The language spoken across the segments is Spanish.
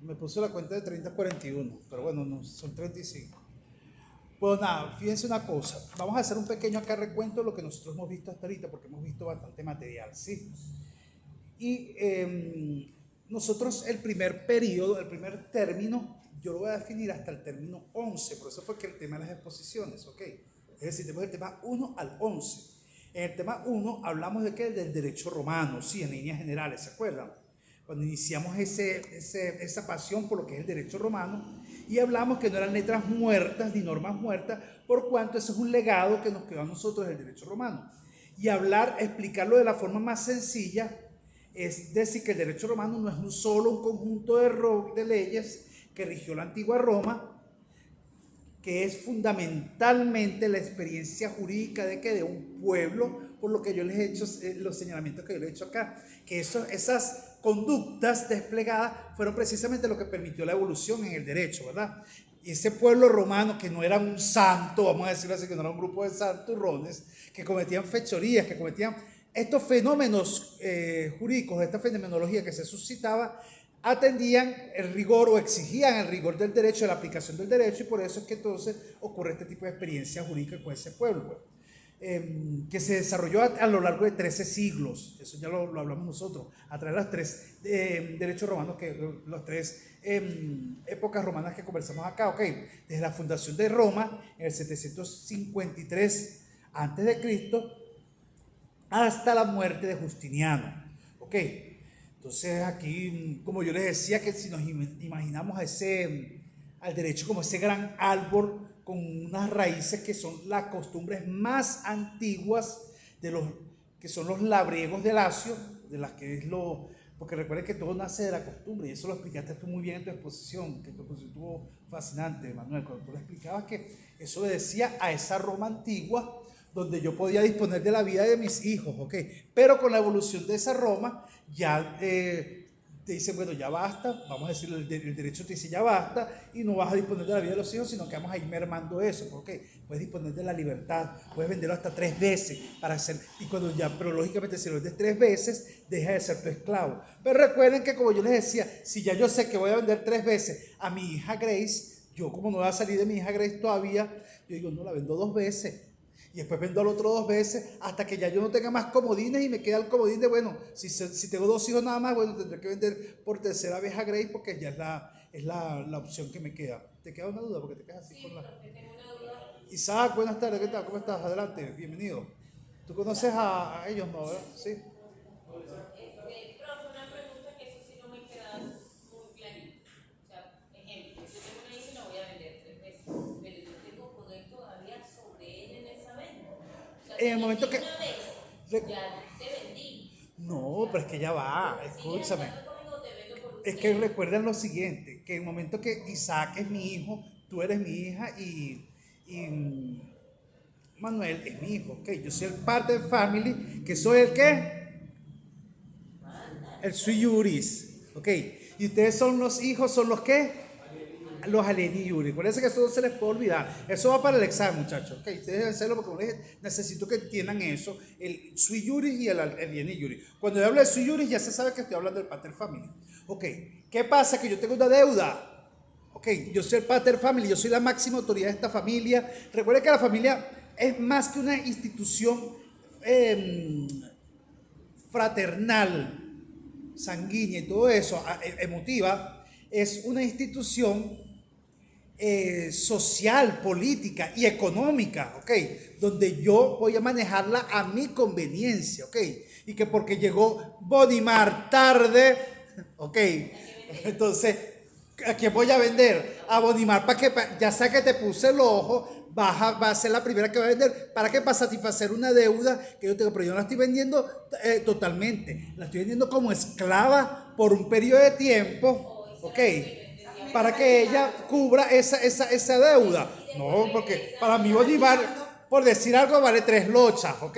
Me puso la cuenta de 30 a 41, pero bueno, no, son 35. Pues nada, fíjense una cosa. Vamos a hacer un pequeño acá recuento de lo que nosotros hemos visto hasta ahorita, porque hemos visto bastante material, ¿sí? Y nosotros el primer periodo, el primer término, yo lo voy a definir hasta el término 11, por eso fue que el tema de las exposiciones, ¿ok? Es decir, tenemos el tema 1 al 11. En el tema 1 hablamos de qué? Del derecho romano, sí, en líneas generales, ¿se acuerdan? Cuando iniciamos esa pasión por lo que es el derecho romano, y hablamos que no eran letras muertas ni normas muertas, por cuanto ese es un legado que nos quedó a nosotros del derecho romano. Y explicarlo de la forma más sencilla, es decir, que el derecho romano no es un conjunto de leyes que rigió la antigua Roma, que es fundamentalmente la experiencia jurídica de un pueblo, por lo que yo les he hecho, los señalamientos que yo les he hecho acá, que esas conductas desplegadas fueron precisamente lo que permitió la evolución en el derecho, ¿verdad? Y ese pueblo romano, que no era un santo, vamos a decirlo así, que no era un grupo de santurrones, que cometían fechorías, que cometían estos fenómenos jurídicos, esta fenomenología que se suscitaba, atendían el rigor o exigían el rigor del derecho, de la aplicación del derecho, y por eso es que entonces ocurre este tipo de experiencia jurídica con ese pueblo, pues, que se desarrolló a lo largo de 13 siglos. Eso ya lo hablamos nosotros, a través de los tres derechos romanos, los tres épocas romanas que conversamos acá, ok, desde la fundación de Roma en el 753 a.C. hasta la muerte de Justiniano, ok. Entonces aquí, como yo les decía, que si nos imaginamos al derecho como ese gran árbol con unas raíces que son las costumbres más antiguas de los que son los labriegos de Lacio, de las que es lo, porque recuerden que todo nace de la costumbre, y eso lo explicaste tú muy bien en tu exposición, que tu exposición estuvo fascinante, Manuel, cuando tú le explicabas que eso obedecía a esa Roma antigua donde yo podía disponer de la vida de mis hijos, ¿ok? Pero con la evolución de esa Roma, ya te dicen, bueno, ya basta, vamos a decir, el derecho te dice ya basta, y no vas a disponer de la vida de los hijos, sino que vamos a ir mermando eso, ¿ok? Puedes disponer de la libertad, puedes venderlo hasta 3 veces para hacer, y cuando ya, pero lógicamente si lo vendes 3 veces, deja de ser tu esclavo. Pero recuerden que como yo les decía, si ya yo sé que voy a vender 3 veces a mi hija Grace, yo como no voy a salir de mi hija Grace todavía, yo digo, no, la vendo 2 veces. Y después vendo al otro 2 veces hasta que ya yo no tenga más comodines y me queda el comodín de, bueno, si tengo 2 hijos nada más, bueno, tendré que vender por tercera vez a Grace porque ya es la opción que me queda. ¿Te queda una duda? Porque te quedas así con la... Profe, tengo una duda. Isaac, buenas tardes, ¿qué tal? ¿Cómo estás? Adelante, bienvenido. ¿Tú conoces a ellos, no, verdad? Sí. Profe, una pregunta que eso sí no me queda muy clarito. O sea, ejemplo, yo tengo una hija y la voy a vender 3 veces, pero yo tengo poder todavía sobre ella en esa venta. O sea, En te el momento vendí que... una vez, re- ya te vendí. O No, pero es sea, que ya va, sigues escúchame. estando conmigo, te vendo por un Es que tiempo. recuerden lo siguiente, que en el momento que Isaac es mi hijo, tú eres mi hija y Manuel es mi hijo, ok. Yo soy el parte de family, que soy el qué, el sui juris, ok. Y ustedes son los hijos, son los qué, los alieni juris. Por eso que eso no se les puede olvidar. Eso va para el examen, muchachos, ok. Ustedes deben hacerlo porque como les dije, necesito que entiendan eso, el sui juris y el alieni juris. Cuando yo hablo de sui juris ya se sabe que estoy hablando del pater family, ok. ¿Qué pasa? Que yo tengo una deuda. Ok, yo soy el pater family, yo soy la máxima autoridad de esta familia. Recuerden que la familia es más que una institución eh, fraternal, sanguínea y todo eso, emotiva, es una institución social, política y económica, ¿ok? Donde yo voy a manejarla a mi conveniencia, ¿ok? Y que porque llegó Bonimar tarde, ¿ok? Entonces, ¿a quién voy a vender? A Bonimar, para que ya sea que te puse el ojo, va a ser la primera que va a vender. ¿Para qué? Para satisfacer una deuda que yo tengo, pero yo no la estoy vendiendo totalmente, la estoy vendiendo como esclava por un periodo de tiempo, O eso ¿ok? era lo que yo entendía Para por que ella cubra esa deuda. y No, devolverle porque esa para mí plata. Bolívar, por decir algo, vale 3 lochas, ¿ok?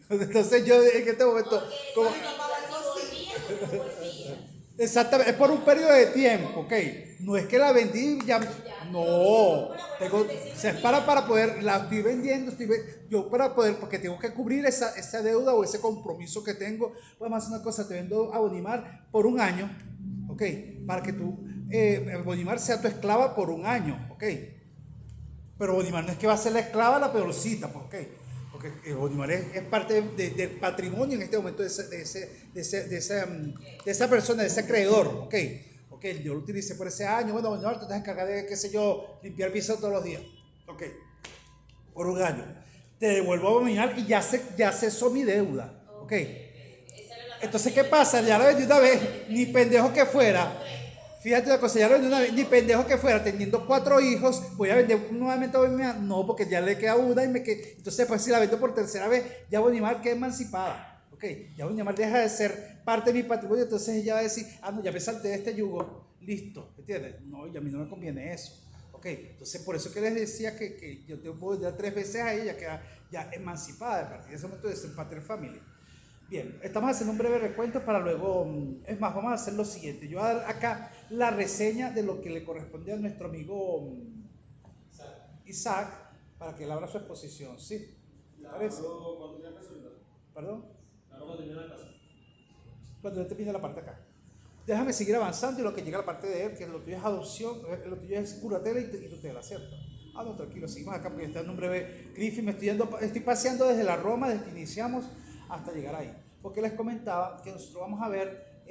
Entonces yo en este momento, Porque como, esa deuda si volvía o no volvía. exactamente, es por un periodo de tiempo, ¿ok? No es que la vendí ya, Ya, yo bien, yo no, como la vuelvo a tengo, vender si o sea, es vendía. para poder, la estoy vendiendo, yo para poder, porque tengo que cubrir esa deuda o ese compromiso que tengo. Vamos a hacer una cosa, te vendo a Bonimar por un año, ¿ok? Para que tú Bonimar sea tu esclava por un año, ¿ok? Pero Bonimar no es que va a ser la esclava la peorcita, pues, ¿ok? Porque Bonimar es parte del patrimonio en este momento de esa persona, de ese acreedor, ¿ok? Ok, yo lo utilicé por ese año, bueno, Bonimar, tú te encargas de, qué sé yo, limpiar piso todos los días, ¿ok? Por un año. Te devuelvo a Bonimar y ya cesó mi deuda, ¿ok? Entonces, ¿qué pasa? Ya la vendí una vez, ni pendejo que fuera. Fíjate la cosa, ya lo vendí una vez, ni pendejo que fuera, teniendo 4 hijos, voy a vender nuevamente a Bonimar. No, porque ya le queda una y me queda. Entonces, pues si la vendo por tercera vez, ya Bonimar queda emancipada. Ok, ya Bonimar deja de ser parte de mi patrimonio, entonces ella va a decir, ah, no, ya me salté de este yugo, listo, ¿entiendes? No, y a mí no me conviene eso. Ok, entonces por eso que les decía que yo te puedo dar 3 veces a ella, queda ya emancipada a partir de ese momento de ser pater family. Bien, estamos haciendo un breve recuento para luego, es más, vamos a hacer lo siguiente. Yo voy a dar acá la reseña de lo que le corresponde a nuestro amigo Isaac para que él abra su exposición, ¿sí? ¿Te parece? ¿Perdón? Cuando yo termine la parte acá. Déjame seguir avanzando y lo que llega a la parte de él, que lo tuyo es adopción, lo tuyo es curatela y tutela, ¿cierto? Ah, no, tranquilo, seguimos acá porque está en un breve Griffin, estoy paseando desde la Roma, desde que iniciamos hasta llegar ahí. Porque les comentaba que nosotros vamos a ver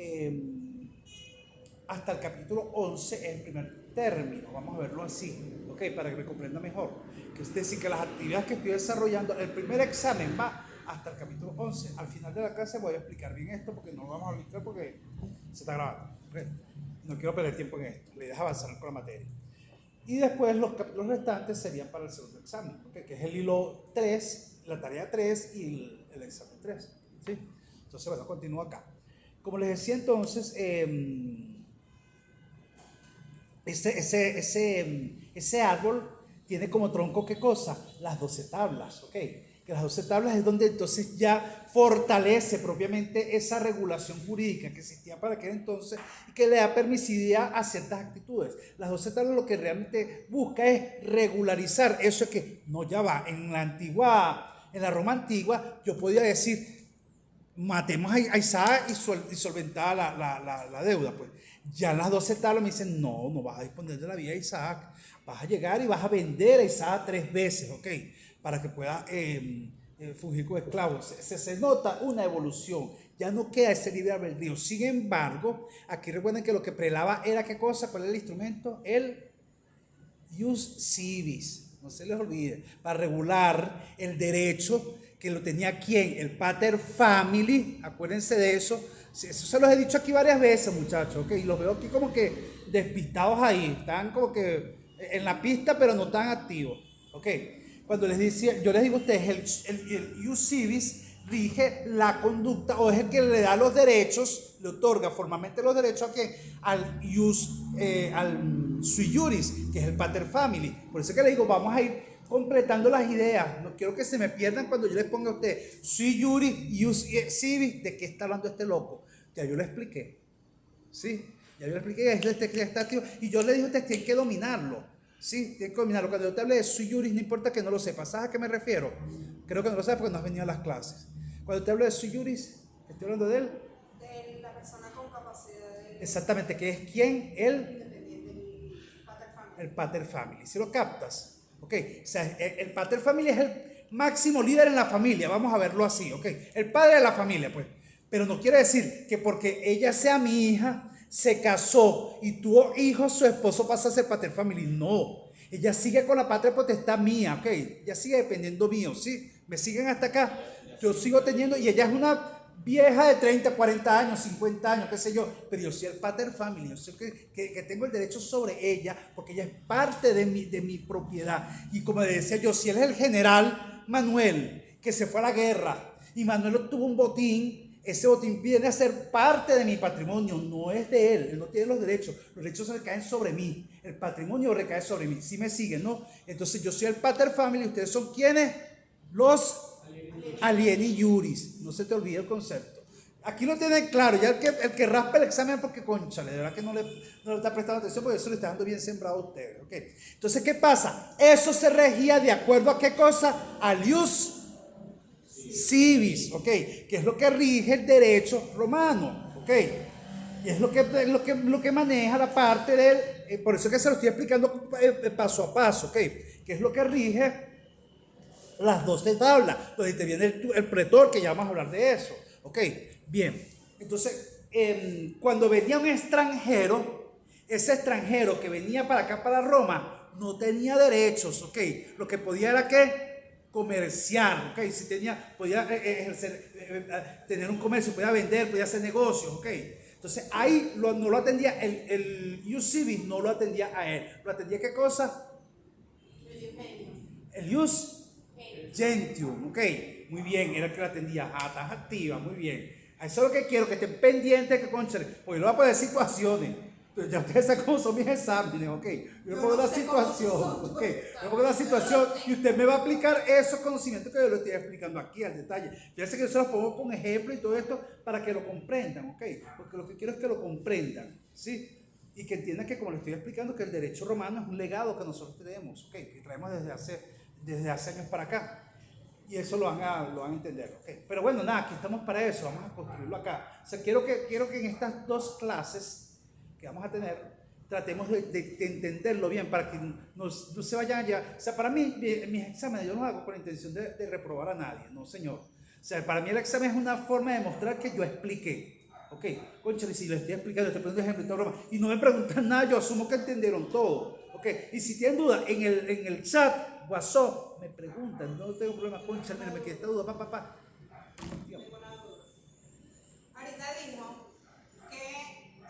hasta el capítulo 11, el primer término, vamos a verlo así, ¿ok? Para que me comprenda mejor. Que es decir, que las actividades que estoy desarrollando, el primer examen va hasta el capítulo 11. Al final de la clase voy a explicar bien esto porque no lo vamos a explicar porque se está grabando, ¿ok? No quiero perder tiempo en esto, la idea es avanzar con la materia. Y después los capítulos restantes serían para el segundo examen, ¿okay? Que es el hilo 3, la tarea 3 y el examen 3, ¿sí? Entonces, bueno, continúo acá. Como les decía entonces, ese árbol tiene como tronco, ¿qué cosa? Las 12 tablas, ¿ok? Que las 12 tablas es donde entonces ya fortalece propiamente esa regulación jurídica que existía para aquel entonces y que le da permisividad a ciertas actitudes. Las 12 tablas lo que realmente busca es regularizar eso que no ya va. En la Roma antigua, yo podía decir, matemos a Isaac y solventada la deuda, pues. Ya en las 12 tablas me dicen, no vas a disponer de la vida de Isaac, vas a llegar y vas a vender a Isaac 3 veces, ¿ok? Para que pueda fungir como esclavo. Se nota una evolución, ya no queda ese libre albedrío. Sin embargo, aquí recuerden que lo que prelaba era ¿qué cosa? ¿Cuál era el instrumento? El ius civis, no se les olvide, para regular el derecho que lo tenía ¿quién? El pater family, acuérdense de eso. Eso se los he dicho aquí varias veces, muchachos, ¿ok? Y los veo aquí como que despistados ahí, están como que en la pista, pero no tan activos, ¿ok? Cuando les decía, yo les digo a ustedes, el ius civis rige la conducta o es el que le da los derechos, le otorga formalmente los derechos a quién? Al sui juris, que es el pater family. Por eso que les digo, vamos a ir completando las ideas. No quiero que se me pierdan cuando yo les ponga a ustedes sui juris, ius civis, ¿de qué está hablando este loco? Ya yo lo expliqué, ¿sí? Ya yo le expliqué, está activo. Y yo le dije a ustedes, tienen que dominarlo, ¿sí? Tienen que dominarlo. Cuando yo te hable de sui juris, no importa que no lo sepas. ¿Sabes a qué me refiero? Creo que no lo sabes porque no has venido a las clases. Cuando te hablo de sui juris, estoy hablando de él. De la persona con capacidad de... Exactamente, que es quién, él, Independiente, el pater family. el pater family. ¿Sí lo captas? Ok, o sea, el pater family es el máximo líder en la familia, vamos a verlo así, ok. El padre de la familia, pues. Pero no quiere decir que porque ella sea mi hija, se casó y tuvo hijos, su esposo pasa a ser pater family. No, ella sigue con la patria potestad mía, ok. Ella sigue dependiendo mío, ¿sí? ¿Me siguen hasta acá? Yo sigo teniendo, y ella es una vieja de 30, 40 años, 50 años, qué sé yo, pero yo soy el pater family, yo sé que tengo el derecho sobre ella, porque ella es parte de mi propiedad. Y como decía yo, si él es el general Manuel, que se fue a la guerra, y Manuel obtuvo un botín, ese botín viene a ser parte de mi patrimonio, no es de él no tiene los derechos recaen sobre mí, el patrimonio recae sobre mí, si me siguen, ¿no? Entonces yo soy el pater family, ustedes son ¿quiénes? Los alieni juris, no se te olvide el concepto. Aquí lo tienen claro, ya el que raspa el examen porque conchale, de verdad que no le está prestando atención porque eso le está dando bien sembrado a ustedes, ¿ok? Entonces, ¿qué pasa? Eso se regía de acuerdo a qué cosa? Al ius civis, ¿ok? Que es lo que rige el derecho romano, ¿ok? Y es lo que maneja la parte del, por eso que se lo estoy explicando paso a paso, ¿ok? Que es lo que rige las 12 tablas, donde te viene el pretor, que ya vamos a hablar de eso, ¿ok? Bien, entonces, cuando venía un extranjero, ese extranjero que venía para acá, para Roma, no tenía derechos, ¿ok? Lo que podía era que comerciar, ¿ok? Si podía ejercer, tener un comercio, podía vender, podía hacer negocios, ¿ok? Entonces ahí no lo atendía, el ius civis no lo atendía a él. ¿Lo atendía qué cosa? El ius gentium, ¿ok? Muy bien, era el que lo atendía. Ah, estás activa, muy bien. Eso es lo que quiero, que estén pendientes, que conchen, porque lo voy a poner situaciones. Ya ustedes saben cómo son mis exámenes, ¿ok? Yo pongo una situación, ¿ok? Yo pongo una situación y usted me va a aplicar esos conocimientos que yo le estoy explicando aquí al detalle. Yo sé que yo se los pongo con ejemplo y todo esto para que lo comprendan, ¿ok? Porque lo que quiero es que lo comprendan, ¿sí? Y que entiendan que, como les estoy explicando, que el derecho romano es un legado que nosotros tenemos, ¿ok? Que traemos desde hace años para acá. Y eso lo van a entender, ¿ok? Pero bueno, nada, aquí estamos para eso, vamos a construirlo acá. O sea, quiero que en estas dos clases que vamos a tener, tratemos de entenderlo bien para que no se vayan allá. O sea, para mí, mis exámenes yo no los hago con la intención de reprobar a nadie, no señor. O sea, para mí el examen es una forma de demostrar que yo expliqué. Ok, concha, si les estoy explicando, estoy poniendo ejemplo y todo broma, y no me preguntan nada, yo asumo que entendieron todo. Ok, y si tienen duda, en el chat, WhatsApp, me preguntan, no tengo problema, concha, mira, me quedé esta duda, papá. Tengo una duda. Ahorita dijo que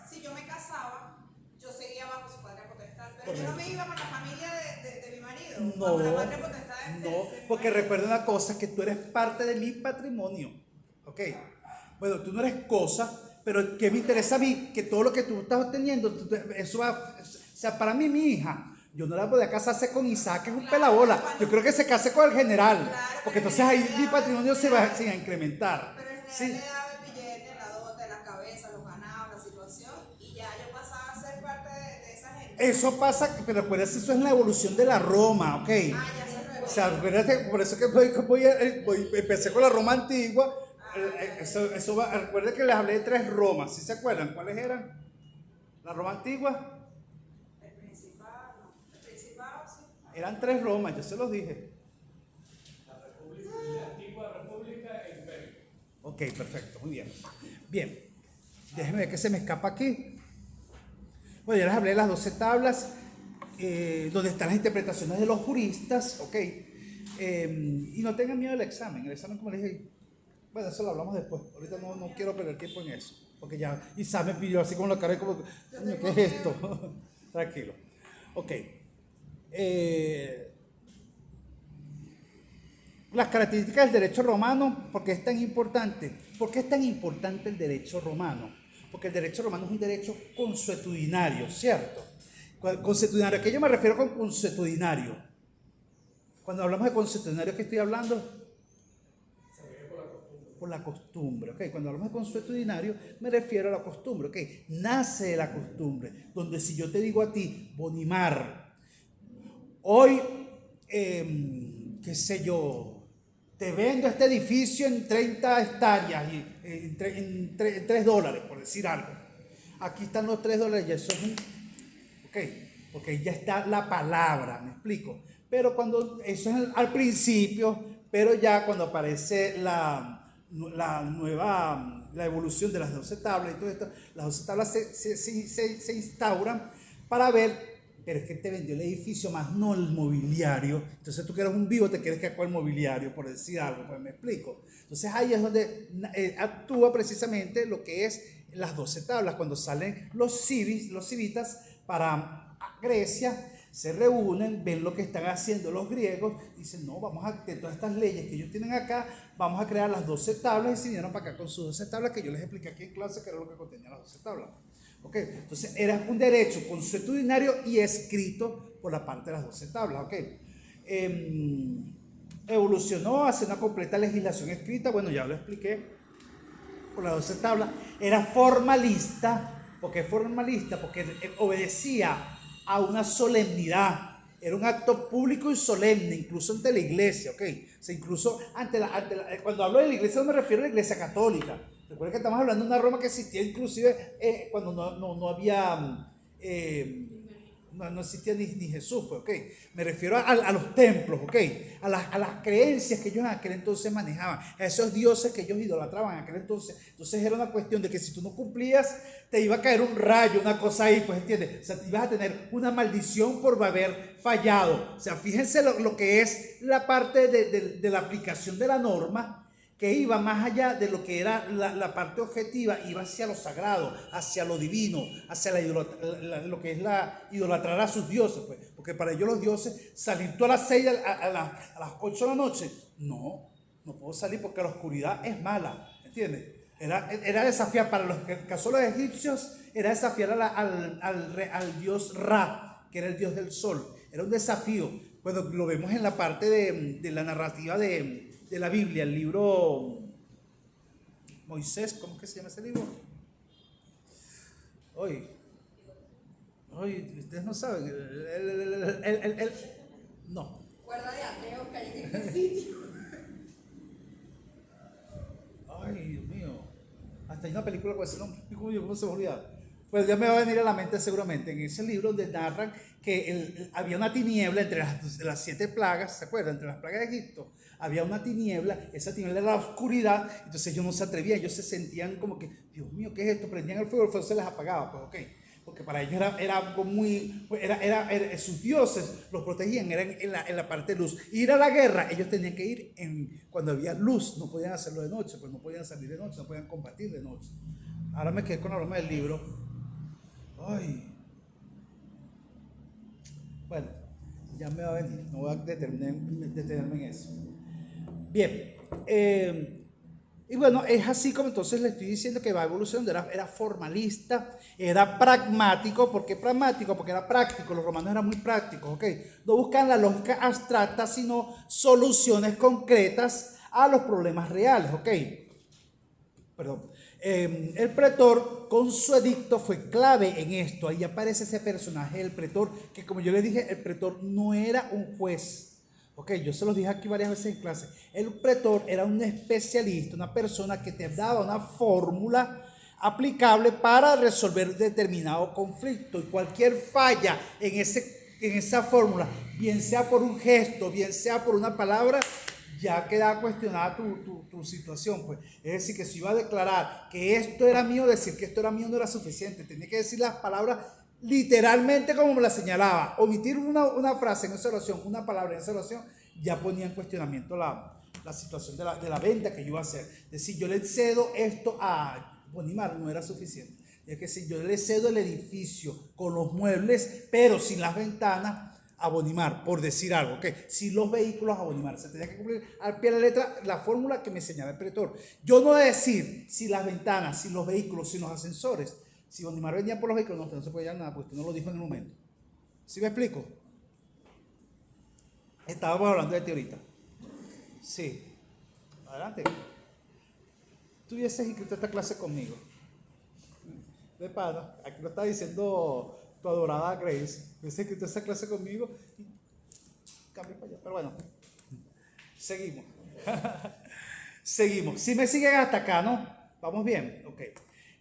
si yo me casaba, yo seguía bajo su padre potestad, pero yo no me iba con la familia de mi marido, bajo la padre potestad No, porque recuerda una cosa, que tú eres parte de mi patrimonio, ¿ok? Bueno, tú no eres cosa, pero que me interesa a mí, que todo lo que tú estás obteniendo, eso va, o sea, para mí, mi hija, yo no la podía casarse con Isaac, que es un pelabola, yo creo que se case con el general, porque entonces ahí mi patrimonio se va a incrementar. Pero en general Sí. le daba el billete, la dote, las cabezas, los ganados, la situación, y ya yo pasaba a ser parte de esa gente. Eso pasa, pero acuérdate, eso es la evolución de la Roma, ¿ok? Ah, ya se O lo sea, acuérdate, por eso que empecé con la Roma antigua. Recuerden que les hablé de 3 Romas, ¿sí se acuerdan? ¿Cuáles eran? La Roma antigua. El principado, sí. Eran 3 Romas, yo se los dije. La antigua república e imperio. Ok, perfecto, muy bien. Bien, déjenme ver que se me escapa aquí. Bueno, ya les hablé de las 12 tablas, donde están las interpretaciones de los juristas, ok. Y no tengan miedo del examen. El examen, como les dije, bueno, eso lo hablamos después. Ahorita no quiero perder tiempo en eso, porque ya Isa me pidió así como la cara, como, coño, ¿qué es esto? Tranquilo. Ok. Las características del derecho romano, ¿por qué es tan importante? ¿Por qué es tan importante el derecho romano? Porque el derecho romano es un derecho consuetudinario, ¿cierto? Consuetudinario, ¿a qué yo me refiero con consuetudinario? Cuando hablamos de consuetudinario, ¿qué estoy hablando? Por la costumbre, ¿ok? Cuando hablamos de consuetudinario, me refiero a la costumbre, ¿ok? Nace de la costumbre, donde si yo te digo a ti, Bonimar, hoy, qué sé yo, te vendo este edificio en 30 hectáreas, en $3, por decir algo. Aquí están los $3, y eso es un... Ok, porque ahí ya está la palabra, ¿me explico? Pero cuando, eso es al principio, pero ya cuando aparece la evolución de las 12 tablas y todo esto, las 12 tablas se instauran para ver, pero es que te vendió el edificio más no el mobiliario. Entonces tú que eres un vivo te quieres quedar con el mobiliario, por decir algo, pues me explico. Entonces ahí es donde actúa precisamente lo que es las 12 tablas, cuando salen los civitas para Grecia, se reúnen, ven lo que están haciendo los griegos, dicen, no, vamos a, de todas estas leyes que ellos tienen acá, vamos a crear las 12 tablas, y se vinieron para acá con sus 12 tablas, que yo les expliqué aquí en clase que era lo que contenían las 12 tablas. ¿Ok? Entonces era un derecho consuetudinario y escrito por la parte de las 12 tablas. ¿Ok? Evolucionó hacia una completa legislación escrita, bueno, ya lo expliqué, por las 12 tablas. Era formalista, ¿por qué formalista? Porque obedecía a una solemnidad, era un acto público y solemne, incluso ante la iglesia, ¿ok? O sea, incluso cuando hablo de la iglesia no me refiero a la iglesia católica, Recuerden que estamos hablando de una Roma que existía inclusive cuando no había, no existía ni Jesús, pues, ok. Me refiero a los templos, ok. A las creencias que ellos en aquel entonces manejaban, a esos dioses que ellos idolatraban en aquel entonces. Entonces era una cuestión de que si tú no cumplías, te iba a caer un rayo, una cosa ahí, pues, ¿entiendes? O sea, te ibas a tener una maldición por haber fallado. O sea, fíjense lo que es la parte de la aplicación de la norma, que iba más allá de lo que era la parte objetiva, iba hacia lo sagrado, hacia lo divino, hacia lo que es idolatrar a sus dioses, pues. Porque para ellos los dioses, salir tú a las 6, a las 8 de la noche, no puedo salir porque la oscuridad es mala, ¿entiendes? Era desafiar, para los que caso de los egipcios, era desafiar al dios Ra, que era el dios del sol. Era un desafío. Bueno, lo vemos en la parte de la narrativa de la Biblia, el libro Moisés, ¿cómo es que se llama ese libro? Hoy, ustedes no saben, no. Guarda de ateo que hay en este sitio. Ay, Dios mío, hasta hay una película con ese nombre, ¿cómo se me olvida? Pues ya me va a venir a la mente seguramente, en ese libro donde narran que había una tiniebla entre las 7 plagas, ¿se acuerdan? Entre las plagas de Egipto, había una tiniebla, esa tiniebla era la oscuridad, entonces ellos no se atrevían, ellos se sentían como que, Dios mío, ¿qué es esto? Prendían el fuego se les apagaba, pues ok, porque para ellos era algo muy, sus dioses los protegían, eran en la parte de luz. Ir a la guerra, ellos tenían que ir cuando había luz, no podían hacerlo de noche, pues no podían salir de noche, no podían combatir de noche. Ahora me quedé con la broma del libro. Ay. Bueno, ya me va a venir, no voy a detenerme en eso. Bien, y bueno, es así como entonces le estoy diciendo que va evolucionando. Era formalista, era pragmático. ¿Por qué pragmático? Porque era práctico. Los romanos eran muy prácticos, ¿ok? No buscan la lógica abstracta, sino soluciones concretas a los problemas reales, ¿ok? Perdón. El pretor con su edicto fue clave en esto. Ahí aparece ese personaje, el pretor, que como yo les dije, el pretor no era un juez. Ok, yo se los dije aquí varias veces en clase. El pretor era un especialista, una persona que te daba una fórmula aplicable para resolver determinado conflicto. Y cualquier falla en esa fórmula, bien sea por un gesto, bien sea por una palabra, ya queda cuestionada tu situación, pues. Es decir, que si iba a declarar que esto era mío, decir que esto era mío no era suficiente. Tenía que decir las palabras literalmente como me la señalaba. Omitir una frase en esa oración, una palabra en esa oración, ya ponía en cuestionamiento la situación de la venta que yo iba a hacer. Es decir, yo le cedo esto a Bonimar, no era suficiente. Es que si yo le cedo el edificio con los muebles, pero sin las ventanas, a Bonimar, por decir algo, ¿ok? Si los vehículos a Bonimar, se tenía que cumplir al pie de la letra la fórmula que me señala el pretor. Yo no voy a decir si las ventanas, si los vehículos, si los ascensores. Si Bonimar venía por los vehículos, no se puede llevar nada, porque usted no lo dijo en el momento. ¿Sí me explico? Estábamos hablando de ti ahorita. Sí. Adelante. Tú hubieses inscrito esta clase conmigo. De pana, aquí lo está diciendo tu adorada Grace. Hubieses inscrito esta clase conmigo y cambio para allá. Pero bueno, seguimos. Seguimos. Si me siguen hasta acá, ¿no? ¿Vamos bien? Ok.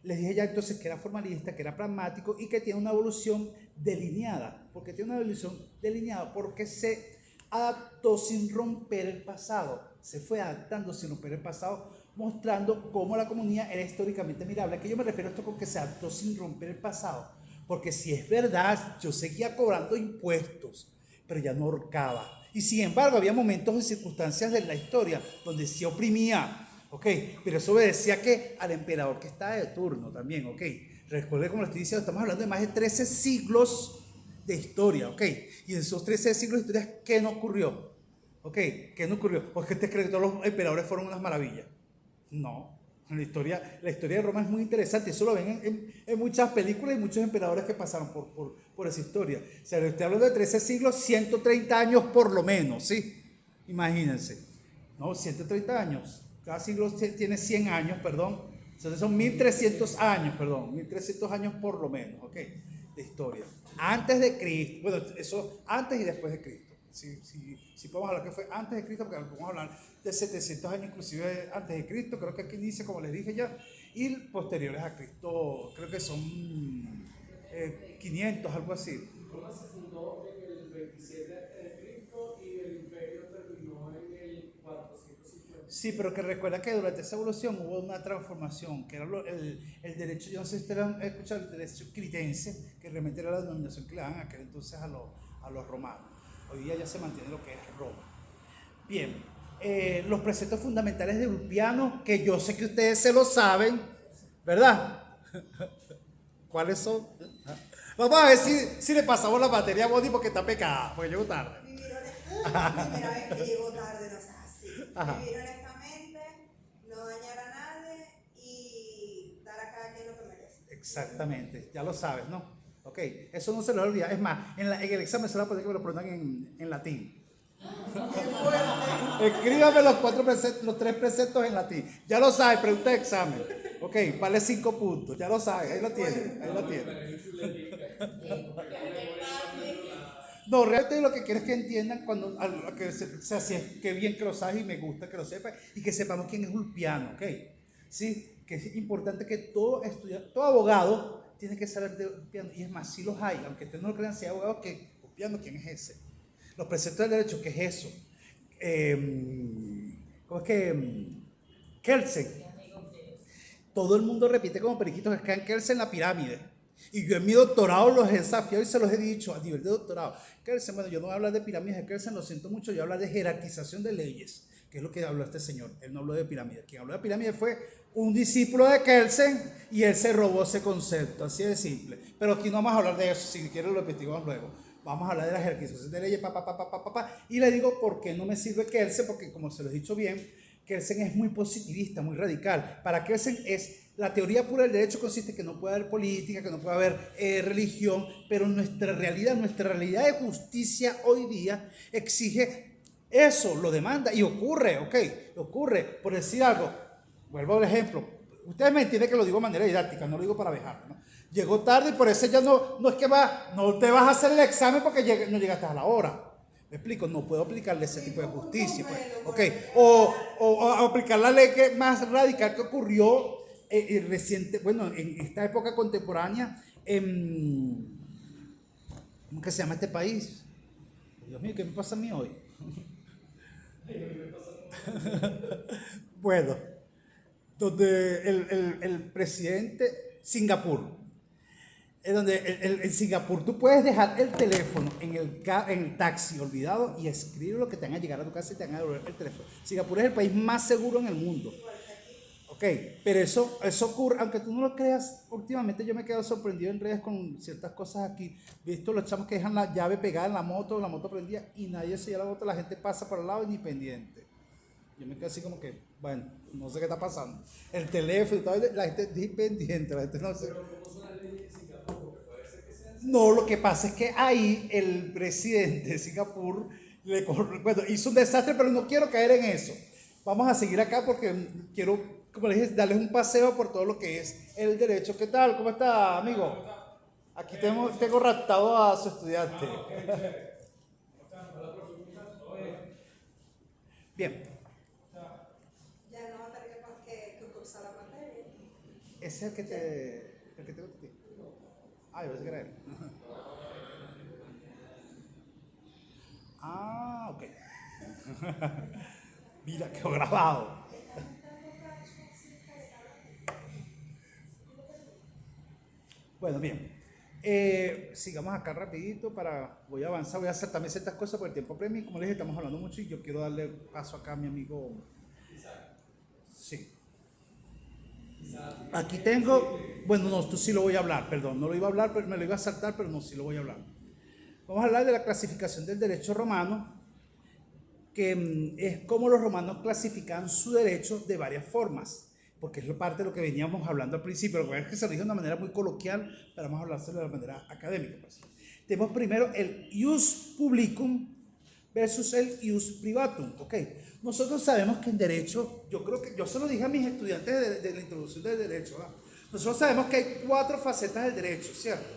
Les dije ya entonces que era formalista, que era pragmático y que tiene una evolución delineada. ¿Por qué tiene una evolución delineada? Porque se adaptó sin romper el pasado. Se fue adaptando sin romper el pasado, mostrando cómo la comunidad era históricamente admirable. ¿A qué yo me refiero a esto con que se adaptó sin romper el pasado? Porque si es verdad, yo seguía cobrando impuestos, pero ya no ahorcaba. Y sin embargo, había momentos y circunstancias de la historia donde sí oprimía. Ok, pero eso obedecía que al emperador que estaba de turno también, ok. Recuerde, como le estoy diciendo, estamos hablando de más de 13 siglos de historia, ok. Y en esos 13 siglos de historia, ¿qué no ocurrió? Ok, ¿qué no ocurrió? Porque usted cree que todos los emperadores fueron unas maravillas. No, la historia de Roma es muy interesante. Eso lo ven en muchas películas y muchos emperadores que pasaron por esa historia. O sea, le estoy hablando de 13 siglos, 130 años por lo menos, ¿sí? Imagínense, ¿no? 130 años. Cada siglo tiene 100 años, perdón. Entonces son 1300 años, perdón. 1300 años por lo menos, ¿ok? De historia. Antes de Cristo. Bueno, eso antes y después de Cristo. Si podemos hablar que fue antes de Cristo, porque podemos hablar de 700 años inclusive antes de Cristo. Creo que aquí dice, como les dije ya, y posteriores a Cristo, creo que son 500, algo así. Roma se fundó en el 27 de Cristo y el imperio terminó en el 450. Sí, pero que recuerda que durante esa evolución hubo una transformación, que era el derecho, yo no sé si ustedes han escuchado el derecho critense, que realmente era la denominación que le daban aquel entonces a los romanos. Hoy día ya se mantiene lo que es Roma. Bien, los preceptos fundamentales de Ulpiano, que yo sé que ustedes se lo saben, ¿verdad? ¿Cuáles son? Vamos a ver si le pasamos la materia a Body porque está pecada, porque llegó tarde. Primera vez que llegó tarde, no seas así. Ajá. Vivir honestamente, no dañar a nadie y dar a cada quien lo que merece. Exactamente, ya lo sabes, ¿no? Ok, eso no se lo olvida. Es más, en el examen se lo va a poner que me lo preguntan en latín. Escríbame los 3 preceptos en latín. Ya lo sabes, pregunta de examen. Ok, vale 5 puntos. Ya lo sabes, ahí lo tiene. Ahí lo tiene. No, realmente lo que quiero es que entiendan cuando que que bien que lo sabes y me gusta que lo sepas y que sepamos quién es Ulpiano, ¿ok? Sí, que es importante que todo estudiante, todo abogado tiene que saber de Ulpiano, y es más, si los hay, aunque ustedes no lo crean, si hay abogados que Ulpiano, ¿quién es ese? Los preceptos del derecho, ¿qué es eso? ¿Cómo es que? Kelsen. Todo el mundo repite como periquitos que en Kelsen la pirámide. Y yo en mi doctorado los he desafiado y se los he dicho a nivel de doctorado. Kelsen, bueno, yo no voy a hablar de pirámides de Kelsen, lo siento mucho, yo voy a hablar de jerarquización de leyes, que es lo que habló este señor. Él no habló de pirámides. Quien habló de pirámides fue un discípulo de Kelsen y él se robó ese concepto, así de simple. Pero aquí no vamos a hablar de eso, si quieren lo investigamos luego. Vamos a hablar de la jerarquización de leyes, y le digo por qué no me sirve Kelsen, porque como se lo he dicho bien, Kelsen es muy positivista, muy radical. Para Kelsen es la teoría pura del derecho consiste en que no puede haber política, que no puede haber religión, pero nuestra realidad de justicia hoy día exige eso, lo demanda y ocurre, ok, ocurre. Por decir algo, vuelvo al ejemplo, ustedes me entienden que lo digo de manera didáctica, no lo digo para dejar, ¿no? Llegó tarde y por eso ya no es que no te vas a hacer el examen porque no llegaste a la hora. Me explico, no puedo aplicarle ese tipo de justicia, pues, okay. O aplicar la ley más radical que ocurrió reciente, bueno, en esta época contemporánea, ¿cómo que se llama este país? Dios mío, ¿qué me pasa a mí hoy? Bueno, donde el presidente Singapur. Es donde en Singapur tú puedes dejar el teléfono en el taxi olvidado y escribir lo que te van a llegar a tu casa y te van a devolver el teléfono. Singapur es el país más seguro en el mundo. Ok, pero eso ocurre, aunque tú no lo creas, últimamente yo me he quedado sorprendido en redes con ciertas cosas aquí. Visto los chamos que dejan la llave pegada en la moto prendida y nadie se lleva la moto, la gente pasa por el lado y ni pendiente. Yo me quedo así como que, bueno, no sé qué está pasando. El teléfono y todo, la gente ni pendiente, la gente no sé. No, lo que pasa es que ahí el presidente de Singapur hizo un desastre, pero no quiero caer en eso. Vamos a seguir acá porque quiero, como les dije, darles un paseo por todo lo que es el derecho. ¿Qué tal? ¿Cómo está, amigo? Aquí tengo raptado a su estudiante. Bien. Ya no va a tener que cursar la materia. ¿Ese es el que te gusta a ti? Ah, yo pensé que era él. Ah, ok. Mira, quedó grabado. Bueno, bien. Sigamos acá rapidito voy a avanzar, voy a hacer también ciertas cosas por el tiempo premio. Como les dije, estamos hablando mucho y yo quiero darle paso acá a mi amigo. Sí. Aquí tengo, bueno, no, esto sí lo voy a hablar, perdón, no lo iba a hablar, pero me lo iba a saltar, pero no, sí lo voy a hablar. Vamos a hablar de la clasificación del derecho romano, que es cómo los romanos clasifican su derecho de varias formas, porque es parte de lo que veníamos hablando al principio. Lo que es que se rige de una manera muy coloquial, pero vamos a hablárselo de la manera académica. Pues. Tenemos primero el ius publicum versus el ius privatum, ¿ok? Nosotros sabemos que en derecho, yo creo que yo se lo dije a mis estudiantes de la introducción del derecho, ¿verdad? Nosotros sabemos que hay 4 facetas del derecho, ¿cierto?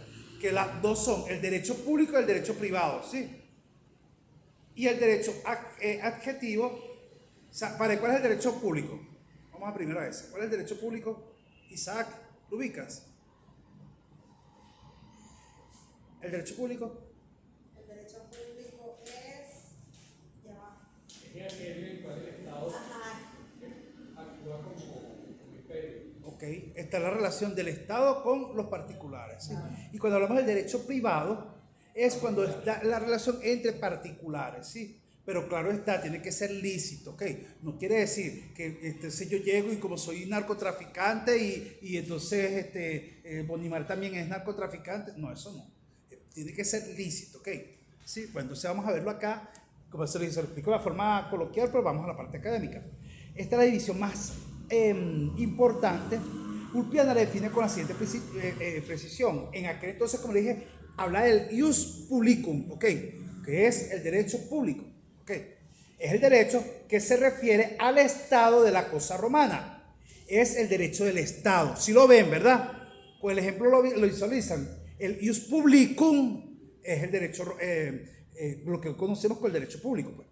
Que las dos son el derecho público y el derecho privado, ¿sí? Y el derecho adjetivo, ¿cuál es el derecho público? Vamos a primero a ese. ¿Cuál es el derecho público? Y Isaac, ¿lo ubicas? ¿El derecho público? El derecho público es. Ya va. Es aquel en el cual el Estado Ajá. actúa como imperio. Ok, está la relación del Estado con los particulares. ¿Sí? Y cuando hablamos del derecho privado, es cuando está la relación entre particulares, ¿sí? Pero claro está, tiene que ser lícito, ¿ok? No quiere decir que entonces yo llego y como soy narcotraficante y entonces Bonimar también es narcotraficante. No, eso no. Tiene que ser lícito, ¿ok? Sí, bueno, entonces vamos a verlo acá, como se lo explico de la forma coloquial, pero vamos a la parte académica. Esta es la división más importante. Ulpiana la define con la siguiente precisión. En aquel entonces, como le dije, habla del ius publicum, ¿ok? Que es el derecho público, ¿ok? Es el derecho que se refiere al estado de la cosa romana. Es el derecho del Estado. Si lo ven, ¿verdad? Con el ejemplo lo visualizan. El ius publicum es el derecho, lo que conocemos como el derecho público, pues.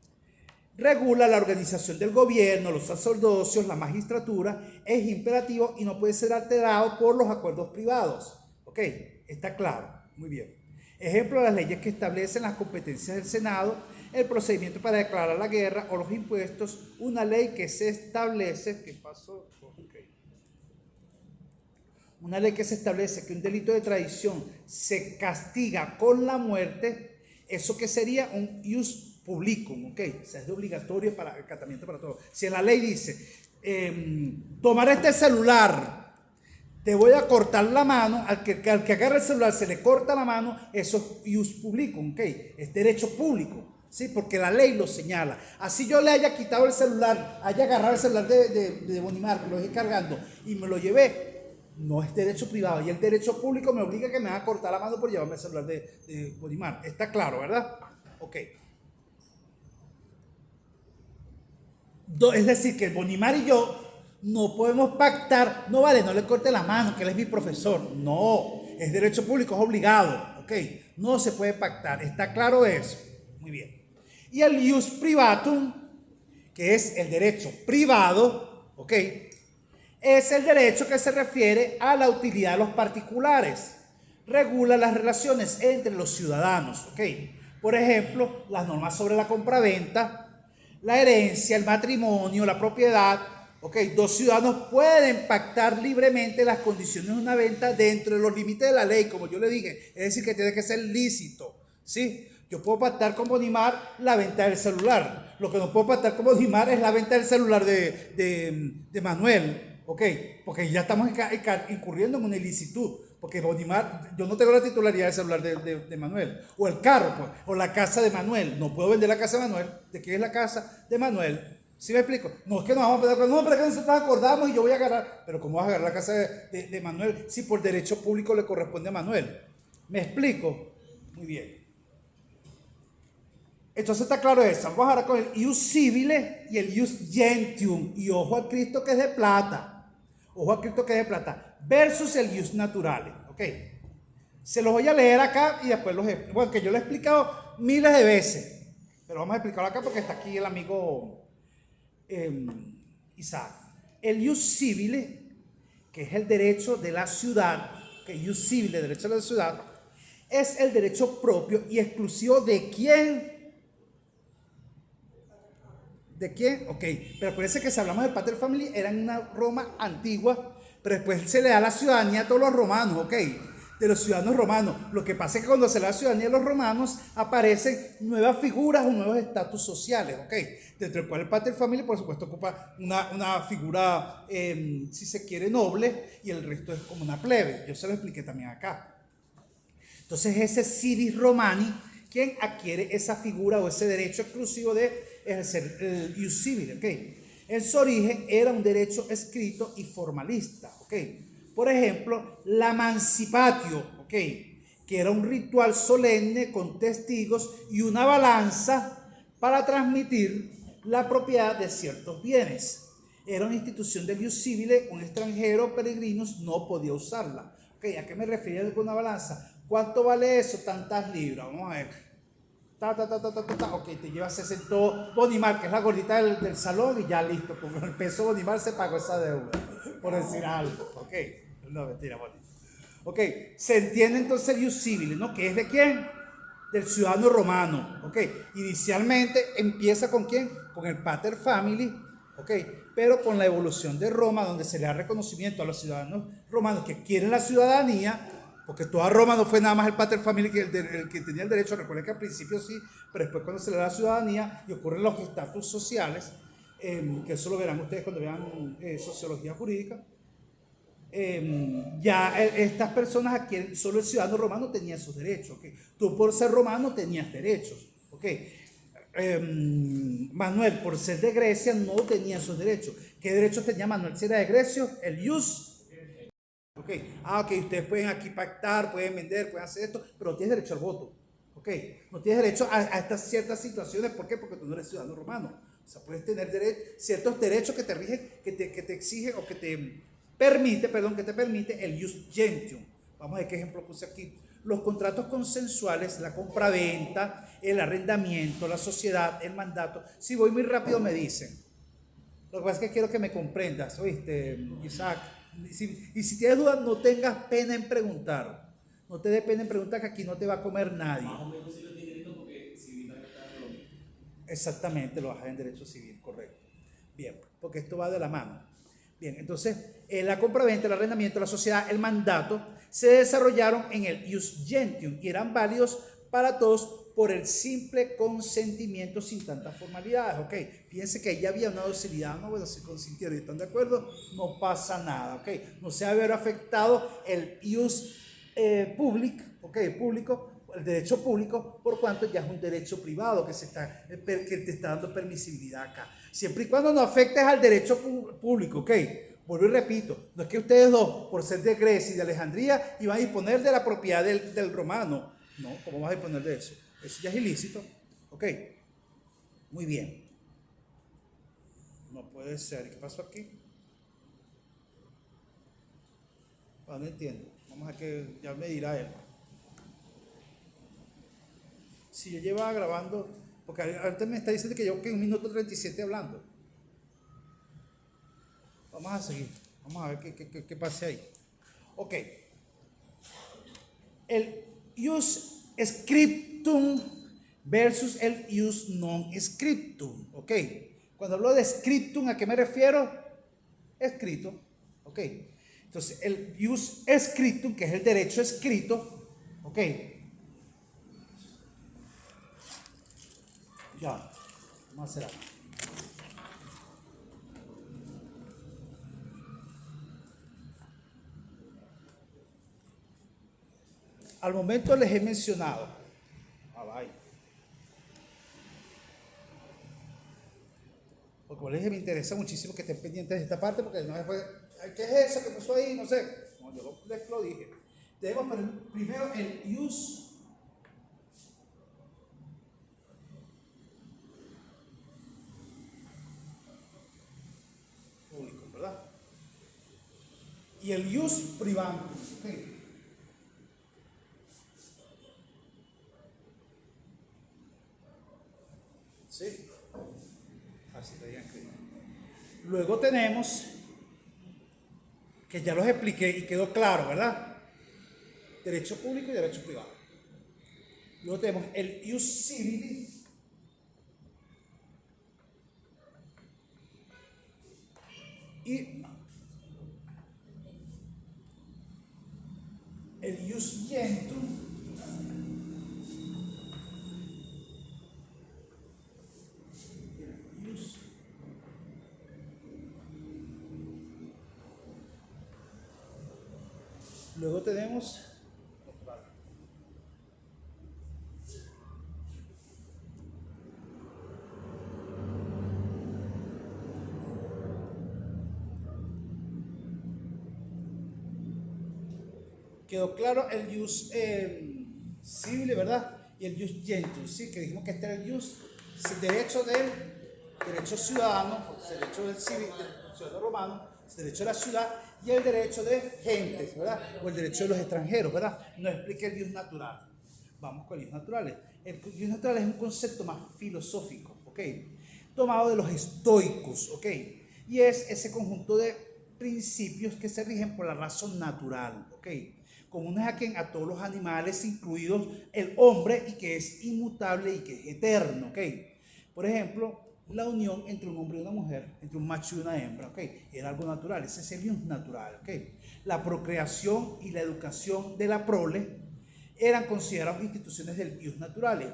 Regula la organización del gobierno, los sacerdocios, la magistratura, es imperativo y no puede ser alterado por los acuerdos privados. ¿Ok? Está claro. Muy bien. Ejemplo de las leyes que establecen las competencias del Senado, el procedimiento para declarar la guerra o los impuestos, una ley que se establece, ¿qué pasó? Okay. Una ley que se establece que un delito de traición se castiga con la muerte, eso que sería un ius publicum, ¿ok? O sea, es de obligatorio para acatamiento para todos. Si en la ley dice, tomar este celular, te voy a cortar la mano, al que agarra el celular se le corta la mano, eso es ius publicum, ¿ok? Es derecho público, ¿sí? Porque la ley lo señala. Así yo le haya quitado el celular, haya agarrado el celular de Bonimar, que lo dejé cargando y me lo llevé, no es derecho privado, y el derecho público me obliga a que me haga cortar la mano por llevarme el celular de Bonimar. Está claro, ¿verdad? Ok. Es decir, que Bonimar y yo no podemos pactar, no vale, no le corte la mano, que él es mi profesor. No, es derecho público, es obligado, ¿ok? No se puede pactar, ¿está claro eso? Muy bien. Y el ius privatum, que es el derecho privado, ¿ok? Es el derecho que se refiere a la utilidad de los particulares. Regula las relaciones entre los ciudadanos, ¿ok? Por ejemplo, las normas sobre la compraventa, la herencia, el matrimonio, la propiedad, ¿ok? Dos ciudadanos pueden pactar libremente las condiciones de una venta dentro de los límites de la ley, como yo le dije. Es decir, que tiene que ser lícito, ¿sí? Yo puedo pactar con Bonimar la venta del celular. Lo que no puedo pactar con Bonimar es la venta del celular de Manuel, ¿ok? Porque ya estamos incurriendo en una ilicitud. Porque Bonimar, yo no tengo la titularidad del celular de Manuel. O el carro, pues, o la casa de Manuel. No puedo vender la casa de Manuel. ¿De quién es la casa? De Manuel. ¿Sí me explico? No es que nos vamos a pedir, no, pero es que nosotros acordamos y yo voy a agarrar. Pero ¿cómo vas a agarrar la casa de Manuel si por derecho público le corresponde a Manuel? ¿Me explico? Muy bien. Entonces está claro eso. Vamos ahora con el ius civile y el ius gentium. Y ojo al Cristo que es de plata. Ojo al Cristo que es de plata. Versus el ius naturale. ¿Ok? Se los voy a leer acá y después bueno, que yo lo he explicado miles de veces. Pero vamos a explicarlo acá porque está aquí el amigo Isaac. El ius civile, que es el derecho de la ciudad, que ius civile, derecho de la ciudad, es el derecho propio y exclusivo de quién. ¿De quién? Ok, pero acuérdense que si hablamos del pater family era en una Roma antigua, pero después se le da la ciudadanía a todos los romanos, ok, de los ciudadanos romanos. Lo que pasa es que cuando se le da la ciudadanía a los romanos aparecen nuevas figuras o nuevos estatus sociales, ok, dentro del cual el pater family por supuesto ocupa una figura, si se quiere, noble, y el resto es como una plebe. Yo se lo expliqué también acá. Entonces ese civis romani, quien adquiere esa figura o ese derecho exclusivo de ejercer el ius civile, ¿ok? En su origen era un derecho escrito y formalista, ¿ok? Por ejemplo, la mancipatio, ¿ok? Que era un ritual solemne con testigos y una balanza para transmitir la propiedad de ciertos bienes. Era una institución del ius civile, un extranjero peregrinos no podía usarla. ¿Ok? ¿A qué me refería con una balanza? ¿Cuánto vale eso? Tantas libras. Vamos a ver. Ok, te llevas, se sentó Bonimar, que es la gordita del salón, y ya listo. Con el peso Bonimar se pagó esa deuda. por decir algo, ¿ok? No, mentira, bonito. Ok, se entiende entonces el ius civile, ¿no? ¿Que es de quién? Del ciudadano romano, ¿ok? Inicialmente empieza con quién? Con el pater family, ¿ok? Pero con la evolución de Roma, donde se le da reconocimiento a los ciudadanos romanos que quieren la ciudadanía, porque toda Roma no fue nada más el pater family que el que tenía el derecho, recuerden que al principio sí, pero después cuando se le da la ciudadanía y ocurren los estatus sociales, que eso lo verán ustedes cuando vean sociología jurídica, ya estas personas adquieren, solo el ciudadano romano tenía sus derechos, ¿okay? Tú por ser romano tenías derechos, ¿ok? Manuel por ser de Grecia no tenía sus derechos. ¿Qué derechos tenía Manuel si era de Grecia? El ius. Ok, ok, ustedes pueden aquí pactar, pueden vender, pueden hacer esto, pero no tienes derecho al voto, ok, no tienes derecho a estas ciertas situaciones, ¿por qué? Porque tú no eres ciudadano romano, o sea, puedes tener ciertos derechos que te rigen, que te exigen o que te permite el ius gentium. Vamos a ver qué ejemplo puse aquí. Los contratos consensuales, la compra-venta, el arrendamiento, la sociedad, el mandato. Si voy muy rápido me dicen. Lo que pasa es que quiero que me comprendas, ¿oíste, Isaac? Y si tienes dudas, no tengas pena en preguntar. No te dé pena en preguntar, que aquí no te va a comer nadie. Más o menos sí lo tiene derecho porque civil también está en lo mismo. Exactamente, lo bajas en derecho civil, correcto. Bien, porque esto va de la mano. Bien, entonces, la compraventa, el arrendamiento, la sociedad, el mandato, se desarrollaron en el ius gentium y eran válidos para todos por el simple consentimiento sin tantas formalidades, ¿ok? Fíjense que ahí había una docilidad, no, bueno, si consintieron y están de acuerdo, no pasa nada, ¿ok? No se haber afectado el ius public, ¿ok? Público, el derecho público, por cuanto ya es un derecho privado que te está dando permisibilidad acá. Siempre y cuando no afectes al derecho público, ¿ok? Vuelvo y repito, no es que ustedes dos, por ser de Grecia y de Alejandría, iban a disponer de la propiedad del romano. No, ¿cómo vas a disponer de eso? Eso ya es ilícito. Ok, muy bien. No puede ser. ¿Qué pasó aquí? No entiendo. Vamos a que ya me dirá él. Si yo llevaba grabando, porque ahorita me está diciendo que llevo 1 minuto 37 hablando. Vamos a seguir. Vamos a ver qué pasa ahí. Ok. El ius scriptum versus el ius non scriptum. Ok. Cuando hablo de scriptum, ¿a qué me refiero? Escrito. Ok. Entonces, el ius scriptum, que es el derecho escrito. Ok. Ya. Vamos a hacer algo. Al momento les he mencionado. Vaya. Porque como les dije, me interesa muchísimo que estén pendientes de esta parte, porque no después, ¿qué es eso que puso ahí? No sé. No, yo les lo dije. Tenemos primero el ius público, ¿verdad? Y el ius privado. Okay. ¿Sí? Así te digan que. Luego tenemos, que ya los expliqué y quedó claro, ¿verdad? Derecho público y derecho privado. Luego tenemos el ius civili y el ius gentium luego tenemos quedó claro el ius civil, ¿verdad? Y el ius gentium, ¿sí? Que dijimos que este era el ius, el derecho del derecho ciudadano, el derecho del civil, del ciudadano romano, el derecho de la ciudad y el derecho de gentes, ¿verdad? O el derecho de los extranjeros, ¿verdad? No expliqué el ius natural. Vamos con el ius natural. El ius natural es un concepto más filosófico, ¿ok? Tomado de los estoicos, ¿ok? Y es ese conjunto de principios que se rigen por la razón natural, ¿ok? Comunes a todos los animales, incluidos el hombre, y que es inmutable y que es eterno, ¿ok? Por ejemplo, la unión entre un hombre y una mujer, entre un macho y una hembra, ¿ok? Era algo natural, ese es el bios natural, ¿ok? La procreación y la educación de la prole eran considerados instituciones del bios naturales.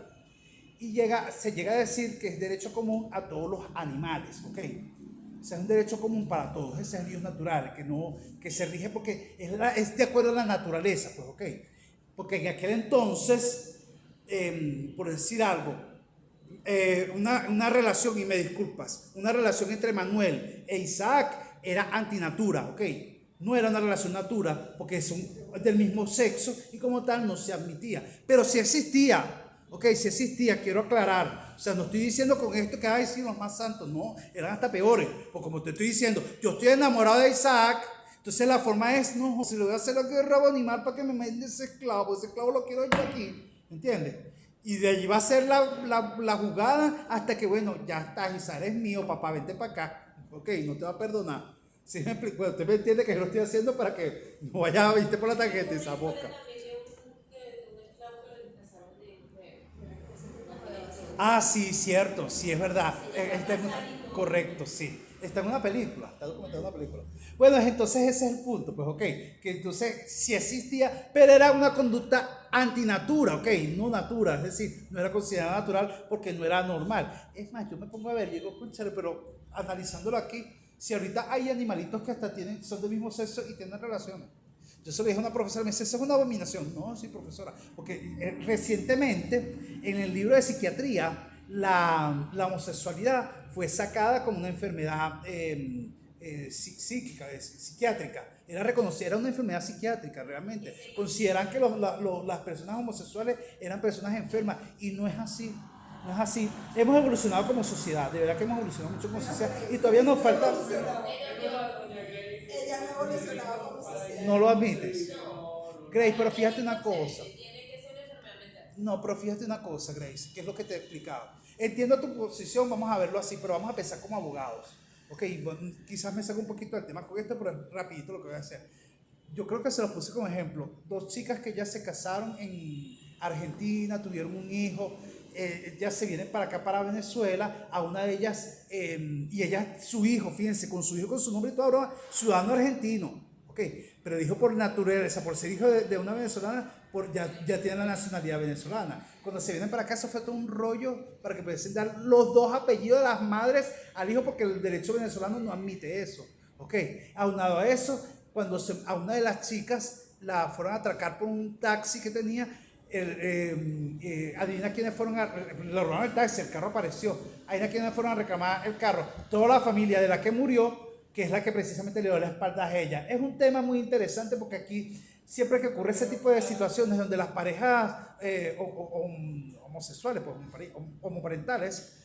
Y se llega a decir que es derecho común a todos los animales, ¿ok? O sea, es un derecho común para todos, ese es el Dios natural, que se rige porque es de acuerdo a la naturaleza, pues, ¿ok? Porque en aquel entonces, por decir algo, una relación, y me disculpas, una relación entre Manuel e Isaac era antinatura, ¿ok? No era una relación natura porque son del mismo sexo y como tal no se admitía, pero sí existía. Ok, si existía, quiero aclarar. O sea, no estoy diciendo con esto que ay, sí, los más santos, no, eran hasta peores. Porque como te estoy diciendo, yo estoy enamorado de Isaac, entonces la forma es, no, si le voy a hacer lo que es rabo animal para que me mande ese esclavo lo quiero yo aquí, ¿entiendes? Y de allí va a ser la jugada hasta que, bueno, ya está, Isaac es mío, papá, vente para acá. Ok, no te va a perdonar. ¿Sí me explico? Bueno, usted me entiende que yo lo estoy haciendo para que no vaya a viste por la tarjeta esa boca. Ah, sí, cierto, sí, es verdad. Correcto, sí. Está en una película, está documentada en una película. Bueno, entonces ese es el punto, pues, ok. Que entonces sí existía, pero era una conducta antinatura, ok, no natura, es decir, no era considerada natural porque no era normal. Es más, yo me pongo a ver y digo, conchale, pero analizándolo aquí, si ahorita hay animalitos que hasta son del mismo sexo y tienen relaciones. Yo se lo dije a una profesora, me dice, eso es una abominación. No, sí, profesora, porque recientemente en el libro de psiquiatría, la homosexualidad fue sacada como una enfermedad psíquica, psiquiátrica. Era reconocida, era una enfermedad psiquiátrica realmente. Consideran que las personas homosexuales eran personas enfermas y no es así. No es así. Hemos evolucionado como sociedad, de verdad que hemos evolucionado mucho como sociedad y todavía nos falta... Ella no evolucionaba como sociedad. No lo admites. Grace, pero fíjate una cosa. Tiene que ser una enfermedad mental. No, pero fíjate una cosa, Grace, que es lo que te he explicado. Entiendo tu posición, vamos a verlo así, pero vamos a pensar como abogados. Ok, bueno, quizás me saco un poquito del tema con esto, pero es rapidito lo que voy a hacer. Yo creo que se los puse como ejemplo. Dos chicas que ya se casaron en Argentina, tuvieron un hijo, ya se vienen para acá, para Venezuela, a una de ellas, y ella, su hijo, fíjense, con su hijo, con su nombre y toda broma, ciudadano argentino. Ok, pero dijo por naturaleza, por ser hijo de una venezolana, ya tiene la nacionalidad venezolana. Cuando se vienen para acá, eso fue todo un rollo para que pudiesen dar los dos apellidos de las madres al hijo, porque el derecho venezolano no admite eso. Ok, aunado a eso, a una de las chicas la fueron a atracar por un taxi que tenía, adivina quiénes fueron le robaron el taxi, el carro apareció, adivina quiénes fueron a reclamar el carro, toda la familia de la que murió, que es la que precisamente le dio la espalda a ella. Es un tema muy interesante porque aquí siempre que ocurre ese tipo de situaciones donde las parejas homosexuales, pues, homoparentales,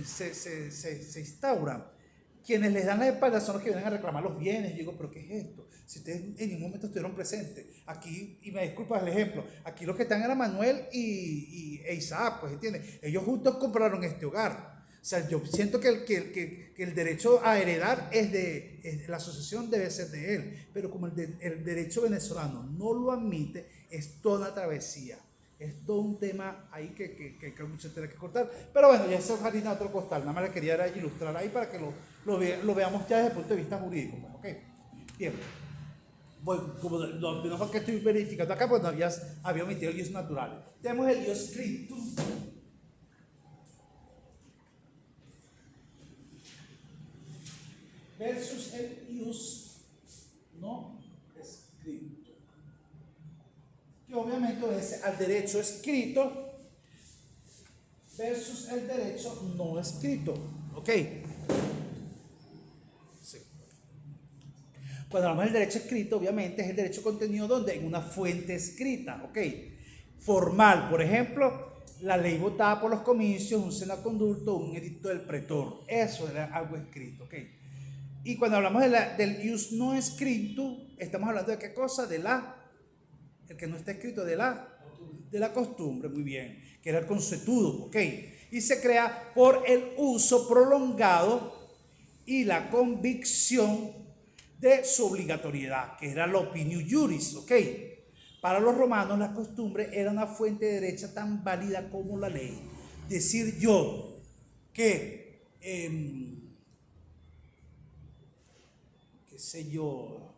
se instauran, quienes les dan la espalda son los que vienen a reclamar los bienes. Yo digo, pero ¿qué es esto? Si ustedes en ningún momento estuvieron presentes. Aquí, y me disculpas el ejemplo, aquí los que están eran Manuel e Isaac, pues, ¿entiendes? Ellos juntos compraron este hogar. O sea, yo siento que el derecho a heredar la asociación debe ser de él, pero como el derecho venezolano no lo admite, es toda una travesía, es todo un tema ahí que mucho tiene que cortar, pero bueno, ya eso es harina de otro costal, nada más le quería ilustrar ahí para que lo veamos ya desde el punto de vista jurídico, pues, ¿ok? Bien, bueno, como lo menos que estoy verificando acá, pues no había omitido el ius natural. Tenemos el ius scriptum versus el ius no escrito, que obviamente es al derecho escrito versus el derecho no escrito, ¿ok? Sí. Cuando hablamos del derecho escrito, obviamente es el derecho contenido donde en una fuente escrita, ¿ok? Formal, por ejemplo, la ley votada por los comicios, un senacondulto, un edicto del pretor, eso era algo escrito, ¿ok? Y cuando hablamos del ius no escrito, estamos hablando de qué cosa, el que no está escrito, de la costumbre, muy bien, que era el consuetudo, ¿ok? Y se crea por el uso prolongado y la convicción de su obligatoriedad, que era la opinio juris, ¿ok? Para los romanos la costumbre era una fuente de derecha tan válida como la ley. Decir yo que, qué sé yo,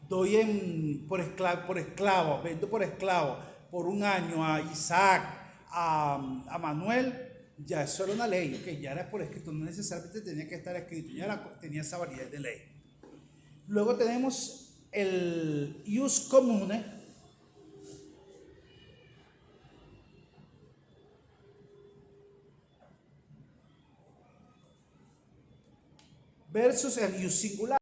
doy por esclavo, vendo por esclavo por un año a Isaac, a Manuel, ya eso era una ley, ok, ya era por escrito, no necesariamente tenía que estar escrito, tenía esa validez de ley. Luego tenemos el ius comune, versus el ius singular.